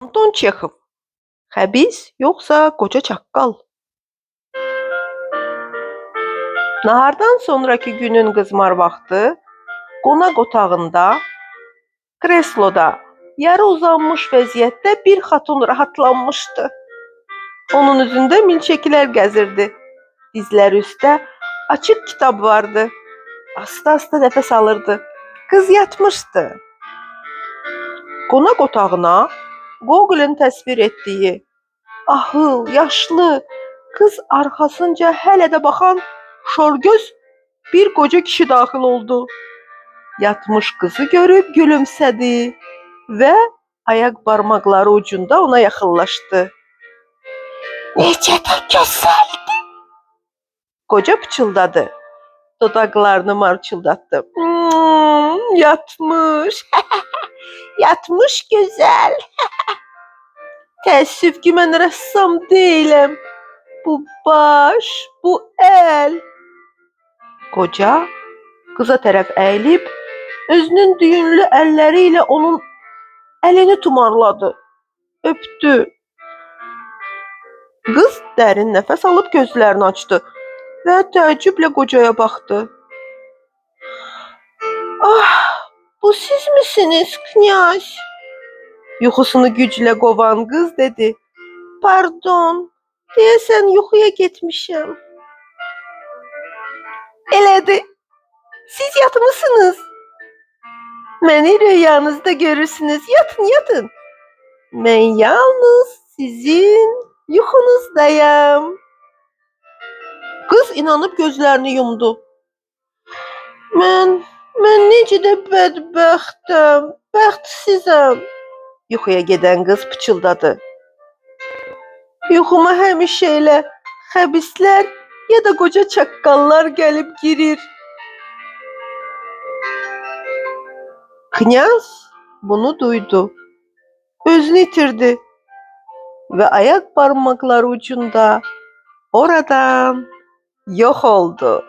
Anton Çexov. Xəbis yoxsa qoca çaqqal? Nahardan sonraki günün qızmar vaxtı qonaq otağında, kresloda yarı uzanmış vəziyyətdə bir xatun rahatlanmışdı. Onun üzündə milçəklər gəzirdi. Dizləri üstə açıq kitab vardı. Asta-asta nəfəs alırdı. Qız yatmışdı. Qonaq otağına Gogol'un təsvir etdiyi ahıl, yaşlı, qız arxasınca hələ də baxan şorgöz bir qoca kişi daxil oldu. Yatmış qızı görüb gülümsədi və ayaq barmaqları ucunda ona yaxınlaşdı. Necə də gözəldir, qoca pıçıldadı. Dodaqlarını marçıldatdı. Yatmış, yatmış gözəl. Təəssüf ki, mən rəssam deyiləm. Bu baş, bu əl. Qoca qıza tərəf əyilib, özünün düyünlü əlləri ilə onun əlini tumarladı, öpdü. Qız dərin nəfəs alıb gözlərini açdı və təəccüblə qocaya baxdı. Ah, bu siz misiniz, knyaz? Yuxusunu güclə qovan qız dedi. Pardon, deyəsən yuxuya getmişəm. Elədir, siz yatmışsınız. Məni rüyanızda görürsünüz, yatın, yatın. Mən yalnız sizin yuxunuzdayam. Qız inanıb gözlərini yumdu. Mən necə də bədbəxtəm, bəxtsizəm. Yuxuya gedən qız pıçıldadı. Yuxuma həmişə elə xəbislər ya da qoca çaqqallar gəlib girir. Knyaz bunu duydu. Özünü itirdi və ayaq barmaqları ucunda oradan yox oldu.